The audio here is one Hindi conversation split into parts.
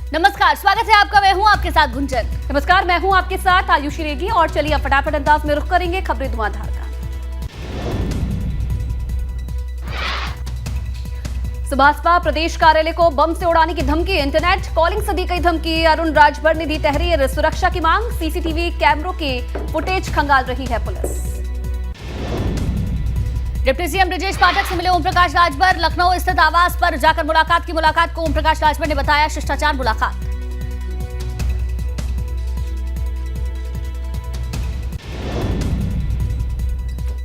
नमस्कार, स्वागत है आपका। मैं हूं आपके साथ गुंजन। नमस्कार, मैं हूं आपके साथ आयुषी रेगी। और चलिए अब फटाफट अंदाज में रुख करेंगे खबरें धुआंधार का। सुभाषपा प्रदेश कार्यालय को बम से उड़ाने की धमकी, इंटरनेट कॉलिंग से दी गई धमकी। अरुण राजभर ने दी तहरीर, सुरक्षा की मांग। सीसीटीवी कैमरों की फुटेज खंगाल रही है police. Deputy CM Brajesh Pathak से मिले ओम प्रकाश राजभर, लखनऊ स्थित आवास पर जाकर मुलाकात को ओम प्रकाश राजभर ने बताया शिष्टाचार मुलाकात।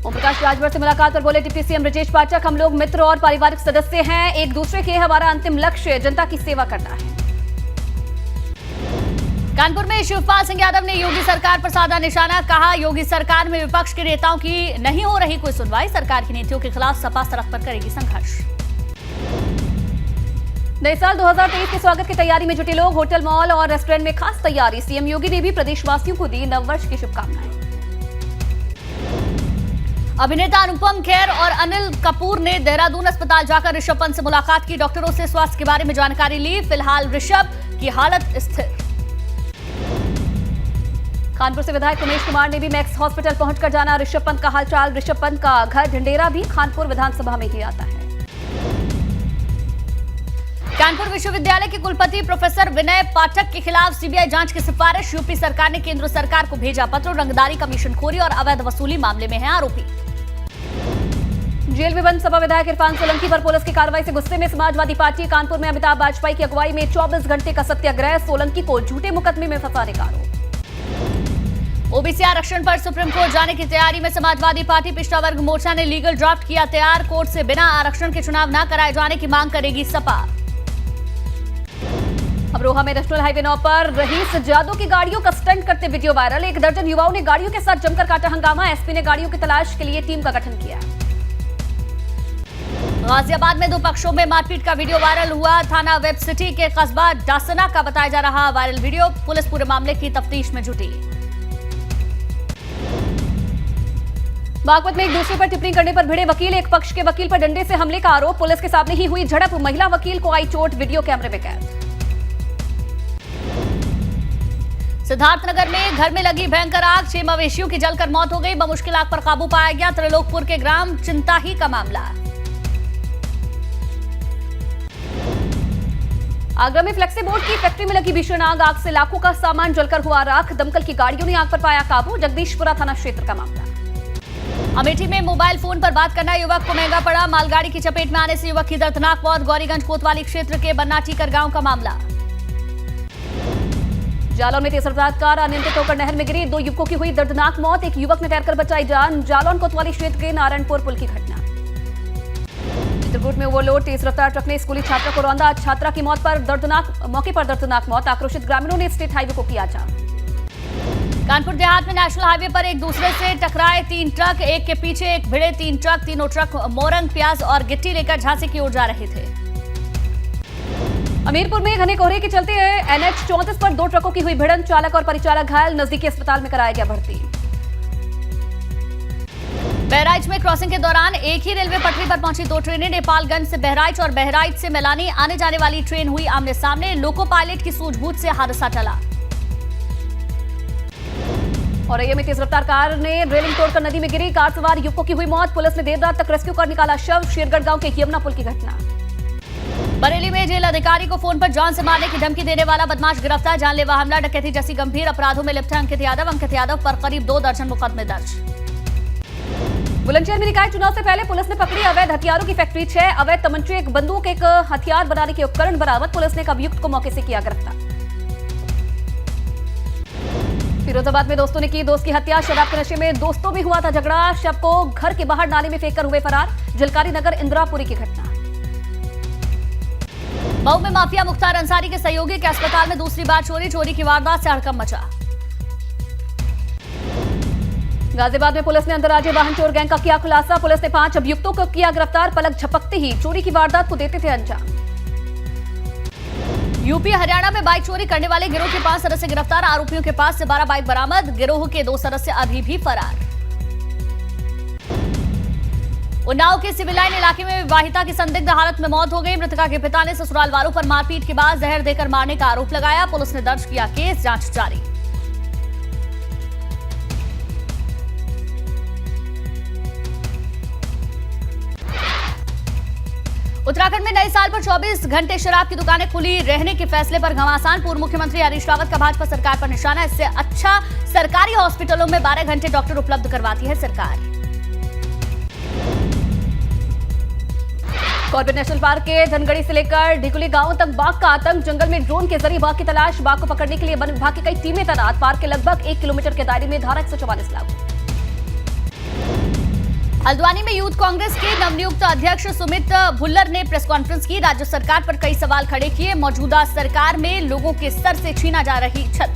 ओम प्रकाश राजभर से मुलाकात पर बोले डिप्टी सीएम ब्रजेश पाठक, हम लोग मित्र और पारिवारिक सदस्य हैं, एक दूसरे के। हमारा अंतिम लक्ष्य जनता की सेवा करना है। कानपुर में शिवपाल सिंह यादव ने योगी सरकार पर साधा निशाना, कहा योगी सरकार में विपक्ष के नेताओं की नहीं हो रही कोई सुनवाई, सरकार की नीतियों के खिलाफ सपा सड़क पर करेगी संघर्ष। नए साल 2023 के स्वागत की तैयारी में जुटे लोग, होटल मॉल और रेस्टोरेंट में खास तैयारी। सीएम योगी ने भी प्रदेशवासियों को दी नववर्ष की शुभकामनाएं। अभिनेता अनुपम खेर और अनिल कपूर ने देहरादून अस्पताल जाकर ऋषभ पंत से मुलाकात की, डॉक्टरों से स्वास्थ्य के बारे में जानकारी ली। फिलहाल ऋषभ की हालत स्थिर। कानपुर से विधायक उमेश कुमार ने भी मैक्स हॉस्पिटल पहुंचकर जाना ऋषभ पंत का हालचाल। ऋषभ पंत का घर ढंडेरा भी कानपुर विधानसभा में ही आता है। कानपुर विश्वविद्यालय के कुलपति प्रोफेसर विनय पाठक के खिलाफ सीबीआई जांच की सिफारिश, यूपी सरकार ने केंद्र सरकार को भेजा पत्र। रंगदारी, कमीशनखोरी और अवैध वसूली मामले में है आरोपी। जेल में बंद सपा विधायक इरफान सोलंकी पर पुलिस की कार्रवाई से गुस्से में समाजवादी पार्टी। कानपुर में अमिताभ वाजपेयी की अगुवाई में 24 घंटे का सत्याग्रह, सोलंकी को झूठे मुकदमे में फंसाने का आरोप। ओबीसी आरक्षण पर सुप्रीम कोर्ट जाने की तैयारी में समाजवादी पार्टी। पिछड़ा वर्ग मोर्चा ने लीगल ड्राफ्ट किया तैयार, कोर्ट से बिना आरक्षण के चुनाव न कराए जाने की मांग करेगी सपा। अमरोहा में नेशनल हाईवे 9 पर रहीस जादू की गाड़ियों का स्टंट करते वीडियो वायरल। 1 दर्जन युवाओं ने गाड़ियों के साथ जमकर काटा हंगामा। एसपी ने गाड़ियों की तलाश के लिए टीम का गठन किया। गाजियाबाद में 2 पक्षों में मारपीट का वीडियो वायरल हुआ। थाना वेब सिटी के कस्बा डासना का बताया जा रहा वायरल वीडियो। पुलिस पूरे मामले की तफ्तीश में जुटी। बागपत में एक दूसरे पर टिप्पणी करने पर भिड़े वकील, एक पक्ष के वकील पर डंडे से हमले का आरोप। पुलिस के सामने ही हुई झड़प, महिला वकील को आई चोट, वीडियो कैमरे में कैद। सिद्धार्थनगर में घर में लगी भयंकर आग, 6 मवेशियों की जलकर मौत हो गई। बमुश्किल आग पर काबू पाया गया। त्रिलोकपुर के ग्राम चिंताही का मामला। आगरा में फ्लेक्सी बोर्ड की फैक्ट्री में लगी भीषण आग से लाखों का सामान जलकर हुआ राख। दमकल की गाड़ियों ने आग पर पाया काबू। जगदीशपुरा थाना क्षेत्र का मामला। अमेठी में मोबाइल फोन पर बात करना युवक को महंगा पड़ा, मालगाड़ी की चपेट में आने से युवक की दर्दनाक मौत। गौरीगंज कोतवाली क्षेत्र के बन्नाटीकर गांव का मामला। जालौन में तेज रफ्तार कार अनियंत्रित होकर नहर में गिरी, 2 युवकों की हुई दर्दनाक मौत। एक युवक ने तैरकर बचाई जान। जालौन कोतवाली क्षेत्र के नारायणपुर पुल की घटना। चित्रकूट में ओवरलोड तेज रफ्तार ट्रक ने स्कूली छात्रा को रौंदा, छात्रा की मौत पर दर्दनाक मौत। आक्रोशित ग्रामीणों ने स्टेट हाईवे को किया जाम। कानपुर देहात में नेशनल हाईवे पर एक दूसरे से टकराए 3 ट्रक, एक के पीछे एक भिड़े 3 ट्रक। तीनों ट्रक मोरंग, प्याज और गिट्टी लेकर झांसी की ओर जा रहे थे। हमीरपुर में घने कोहरे के चलते NH 34 पर 2 ट्रकों की हुई भिड़ंत, चालक और परिचालक घायल, नजदीकी अस्पताल में कराया गया भर्ती। बहराइच में क्रॉसिंग के दौरान एक ही रेलवे पटरी पर पहुंची 2 ट्रेनें। नेपालगंज से बहराइच और बहराइच से मैलानी आने जाने वाली ट्रेन हुई आमने सामने। लोको पायलट की सूझबूझ से हादसा टला। और में तेज रफ्तार कार ने रेलिंग तोड़कर नदी में गिरी, कार सवार युवकों की हुई मौत। पुलिस ने देर रात तक रेस्क्यू कर निकाला शव। शेरगढ़ गांव के यमुना पुल की घटना। बरेली में जेल अधिकारी को फोन पर जान से मारने की धमकी देने वाला बदमाश गिरफ्तार। जानलेवा हमला, डकैती जैसी गंभीर अपराधों में लिप्त है अंकित यादव पर करीब 2 दर्जन मुकदमे दर्ज। बुलंदशहर में निकाय चुनाव से पहले पुलिस ने पकड़ी अवैध हथियारों की फैक्ट्री। 6 अवैध तमंचे, एक बंदूक, एक हथियार बनाने के उपकरण बरामद। पुलिस ने एक अभियुक्त को मौके से किया गिरफ्तार। फिरोजाबाद में दोस्तों ने की दोस्त की हत्या, शराब के नशे में दोस्तों में हुआ था झगड़ा। शव को घर के बाहर नाले में फेंककर हुए फरार। झलकारी नगर इंदिरापुरी की घटना। मऊ में माफिया मुख्तार अंसारी के सहयोगी के अस्पताल में दूसरी बार चोरी की वारदात से हड़कंप मचा। गाजियाबाद में पुलिस ने अंतर्राज्यीय वाहन चोर गैंग का किया खुलासा। पुलिस ने 5 अभियुक्तों को किया गिरफ्तार। पलक झपकते ही चोरी की वारदात को देते थे अंजाम। यूपी हरियाणा में बाइक चोरी करने वाले गिरोह के 5 सदस्य गिरफ्तार। आरोपियों के पास से 12 बाइक बरामद। गिरोह के 2 सदस्य अभी भी फरार। उन्नाव के सिविल लाइन इलाके में विवाहिता की संदिग्ध हालत में मौत हो गई। मृतका के पिता ने ससुराल वालों पर मारपीट के बाद जहर देकर मारने का आरोप लगाया। पुलिस ने दर्ज किया केस, जांच जारी। उत्तराखंड में नए साल पर 24 घंटे शराब की दुकानें खुली रहने के फैसले पर घमासान। पूर्व मुख्यमंत्री हरीश रावत का भाजपा सरकार पर निशाना। इससे अच्छा सरकारी हॉस्पिटलों में 12 घंटे डॉक्टर उपलब्ध करवाती है सरकार। कॉर्बेट नेशनल पार्क के धनगढ़ी से लेकर ढिकुली गांव तक बाघ का आतंक। जंगल में ड्रोन के जरिए बाघ की तलाश। बाघ को पकड़ने के लिए वन विभाग की कई टीमें तैनात। पार्क के लगभग 1 किलोमीटर के दायरे में धारा 144 लागू। हल्द्वानी में यूथ कांग्रेस के नवनियुक्त अध्यक्ष सुमित भुल्लर ने प्रेस कॉन्फ्रेंस की। राज्य सरकार पर कई सवाल खड़े किए। मौजूदा सरकार में लोगों के सर से छीना जा रही छत।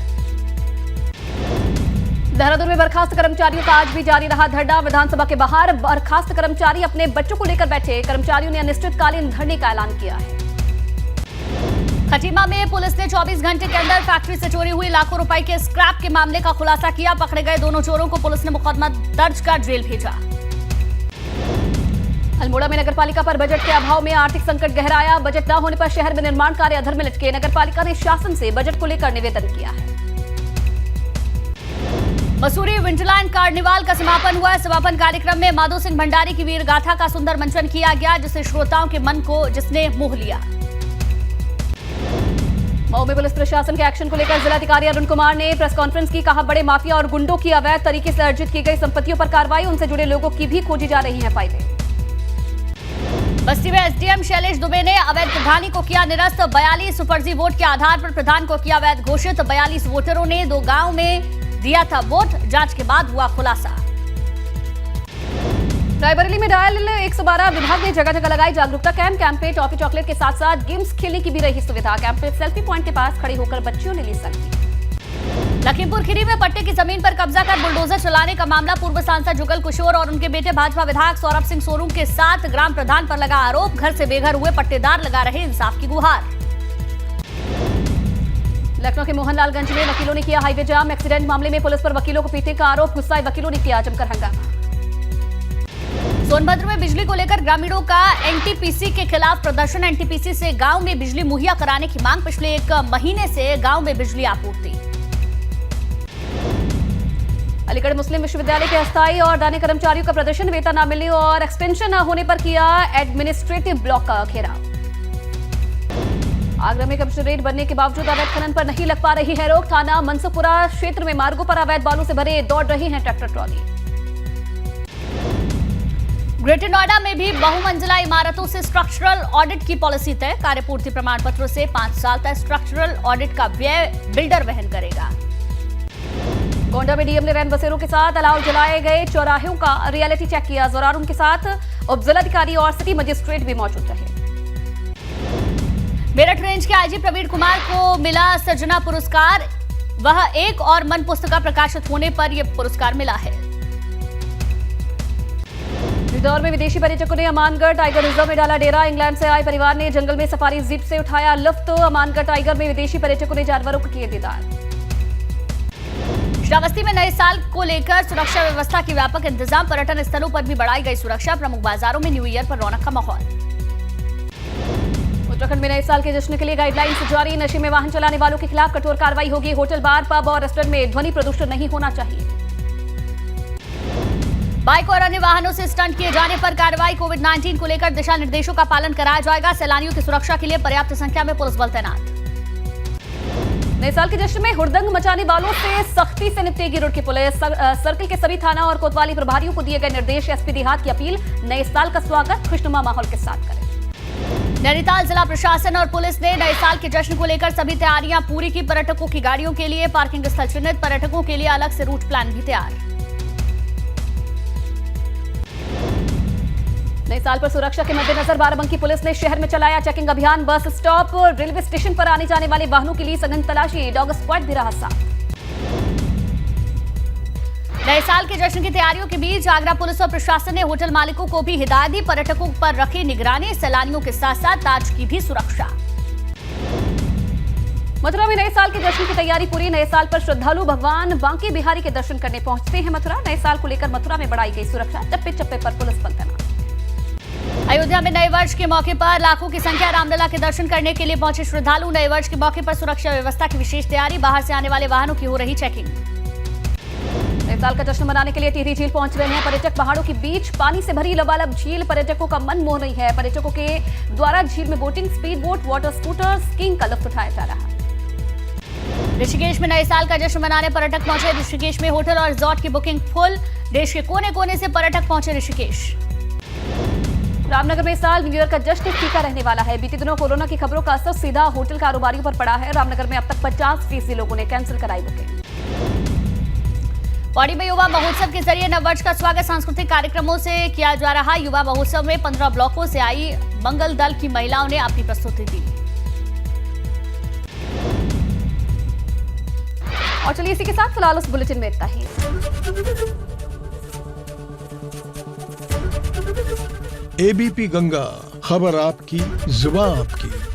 देहरादून में बर्खास्त कर्मचारियों का आज भी जारी रहा धरना। विधानसभा के बाहर बर्खास्त कर्मचारी अपने बच्चों को लेकर बैठे। कर्मचारियों ने अनिश्चितकालीन धरने का ऐलान किया है। खटीमा में पुलिस ने 24 घंटे के अंदर फैक्ट्री से चोरी हुई लाखों रुपए के स्क्रैप के मामले का खुलासा किया। पकड़े गए दोनों चोरों को पुलिस ने मुकदमा दर्ज कर जेल भेजा। अल्मोड़ा में नगरपालिका पर बजट के अभाव में आर्थिक संकट गहराया। बजट न होने पर शहर में निर्माण कार्य अधर में लटके। नगरपालिका ने शासन से बजट को लेकर निवेदन किया है। मसूरी विंटरलैंड कार्निवाल का समापन हुआ। समापन कार्यक्रम में माधो सिंह भंडारी की वीर गाथा का सुंदर मंचन किया गया, जिससे श्रोताओं के मन को जिसने मोह लिया। मऊ में पुलिस प्रशासन के एक्शन को लेकर जिलाधिकारी अरुण कुमार ने प्रेस कॉन्फ्रेंस की। कहा, बड़े माफिया और गुंडों की अवैध तरीके से अर्जित की गई संपत्तियों पर कार्रवाई। उनसे जुड़े लोगों की भी खोजी जा रही है फाइलें। बस्ती में एसडीएम शैलेश दुबे ने अवैध प्रधानी को किया निरस्त। 42 फर्जी वोट के आधार पर प्रधान को किया अवैध घोषित। 42 वोटरों ने 2 गांव में दिया था वोट। जांच के बाद हुआ खुलासा। रायबरेली में डायल 112 विभाग ने जगह जगह लगाई जागरूकता कैंप पे टॉफी चॉकलेट के साथ साथ गेम्स खेलने की भी रही सुविधा। कैंप पे सेल्फी पॉइंट के पास खड़े होकर बच्चियों ने ली सेल्फी। लखीमपुर खीरी में पट्टे की जमीन पर कब्जा कर बुलडोजर चलाने का मामला। पूर्व सांसद जुगल किशोर और उनके बेटे भाजपा विधायक सौरभ सिंह सोरूम के साथ ग्राम प्रधान पर लगा आरोप। घर से बेघर हुए पट्टेदार लगा रहे इंसाफ की गुहार। लखनऊ के मोहनलालगंज में वकीलों ने किया हाईवे जाम। एक्सीडेंट मामले में पुलिस पर वकीलों को पीटने का आरोप। गुस्साए वकीलों ने किया जमकर हंगामा। सोनभद्र में बिजली को लेकर ग्रामीणों का एनटीपीसी के खिलाफ प्रदर्शन। एनटीपीसी से गांव में बिजली मुहैया कराने की मांग। पिछले 1 महीने से गांव में बिजली आपूर्ति। अलीगढ़ मुस्लिम विश्वविद्यालय के अस्थायी और दानी कर्मचारियों का प्रदर्शन। वेतन न मिलने और एक्सटेंशन न होने पर किया एडमिनिस्ट्रेटिव ब्लॉक का घेराव। आगरा में कमिश्नरेट बनने के बावजूद अवैध खनन पर नहीं लग पा रही है रोक। थाना मनसुखपुरा क्षेत्र में मार्गों पर अवैध बालू से भरे दौड़ रही हैं ट्रैक्टर ट्रॉली। ग्रेटर नोएडा में भी बहुमंजिला इमारतों से स्ट्रक्चरल ऑडिट की पॉलिसी तय। कार्यपूर्ति प्रमाण पत्र से 5 साल तक स्ट्रक्चरल ऑडिट का व्यय बिल्डर वहन करेगा। गोंडा में डीएम ने रैन बसेरों के साथ अलाव जलाए गए चौराहों का रियलिटी चेक किया। जोरार उनके साथ उप जिलाधिकारी और सिटी मजिस्ट्रेट भी मौजूद रहे। मेरठ रेंज के आईजी प्रवीण कुमार को मिला सृजना पुरस्कार। वह एक और मन पुस्तिका प्रकाशित होने पर यह पुरस्कार मिला है। इंदौर में विदेशी पर्यटकों ने अमानगढ़ टाइगर रिजर्व में डाला डेरा। इंग्लैंड से आए परिवार ने जंगल में सफारी जीप से उठाया लुत्फ। अमानगढ़ टाइगर में विदेशी पर्यटकों ने जानवरों को किए दीदार। श्रावस्ती में नए साल को लेकर सुरक्षा व्यवस्था की व्यापक इंतजाम। पर्यटन स्थलों पर भी बढ़ाई गई सुरक्षा। प्रमुख बाजारों में न्यू ईयर पर रौनक का माहौल। उत्तराखंड में नए साल के जश्न के लिए गाइडलाइंस जारी। नशे में वाहन चलाने वालों के खिलाफ कठोर कार्रवाई होगी। होटल, बार, पब और रेस्टोरेंट में ध्वनि प्रदूषण नहीं होना चाहिए। बाइक और अन्य वाहनों से स्टंट किए जाने पर कार्रवाई। कोविड-19 को लेकर दिशा निर्देशों का पालन कराया जाएगा। सैलानियों की सुरक्षा के लिए पर्याप्त संख्या में पुलिस बल तैनात। नए साल के जश्न में हुड़दंग मचाने वालों से सख्ती से निपटेगी रुड़की पुलिस। सर्किल के सभी थाना और कोतवाली प्रभारियों को दिए गए निर्देश। एसपी देहात की अपील, नए साल का स्वागत खुशनुमा माहौल के साथ करें। नैनीताल जिला प्रशासन और पुलिस ने नए साल के जश्न को लेकर सभी तैयारियां पूरी की। पर्यटकों की गाड़ियों के लिए पार्किंग स्थल चिन्हित। पर्यटकों के लिए अलग से रूट प्लान भी तैयार। नए साल पर सुरक्षा के मद्देनजर बाराबंकी पुलिस ने शहर में चलाया चेकिंग अभियान। बस स्टॉप, रेलवे स्टेशन पर आने जाने वाले वाहनों के लिए सघन तलाशी। डॉग स्क्वाड भी रहा साथ। नए साल के जश्न की तैयारियों के बीच आगरा पुलिस और प्रशासन ने होटल मालिकों को भी हिदायत दी। पर्यटकों पर रखी निगरानी। सैलानियों के साथ साथ ताज की भी सुरक्षा। मथुरा में नए साल के जश्न की तैयारी पूरी। नए साल पर श्रद्धालु भगवान बांके बिहारी के दर्शन करने पहुंचते हैं मथुरा। नए साल को लेकर मथुरा में बढ़ाई गई सुरक्षा। चप्पे चप्पे पर पुलिस बल तैनात। अयोध्या में नए वर्ष के मौके पर लाखों की संख्या रामलला के दर्शन करने के लिए पहुंचे श्रद्धालु। नए वर्ष के मौके पर सुरक्षा व्यवस्था की विशेष तैयारी, बाहर से आने वाले वाहनों की हो रही चेकिंग। नए साल का जश्न मनाने के लिए टिहरी झील पहुंच रहे हैं पर्यटक। पहाड़ों के बीच पानी से भरी लबालब झील पर्यटकों का मन मोह रही है। पर्यटकों के द्वारा झील में boating, speed boat, water scooter, skiing का लुत्फ उठाया जा रहा है। ऋषिकेश में नए साल का जश्न मनाने पर्यटक पहुंचे। ऋषिकेश में होटल और रिजॉर्ट की बुकिंग फुल। देश के कोने कोने से पर्यटक पहुंचे ऋषिकेश। रामनगर में इस साल न्यू ईयर का जश्न फीका रहने वाला है। बीते दिनों कोरोना की खबरों का असर सीधा होटल कारोबारियों पर पड़ा है। रामनगर में अब तक 50% लोगों ने कैंसिल कराई बुकिंग। पौड़ी में युवा महोत्सव के जरिए नववर्ष का स्वागत सांस्कृतिक कार्यक्रमों से किया जा रहा। युवा महोत्सव में 15 ब्लॉकों से आई मंगल दल की महिलाओं ने अपनी प्रस्तुति दी। और चलिए इसी के साथ फिलहाल उस बुलेटिन में इतना ही। एबीपी गंगा, खबर आपकी, जुबान आपकी।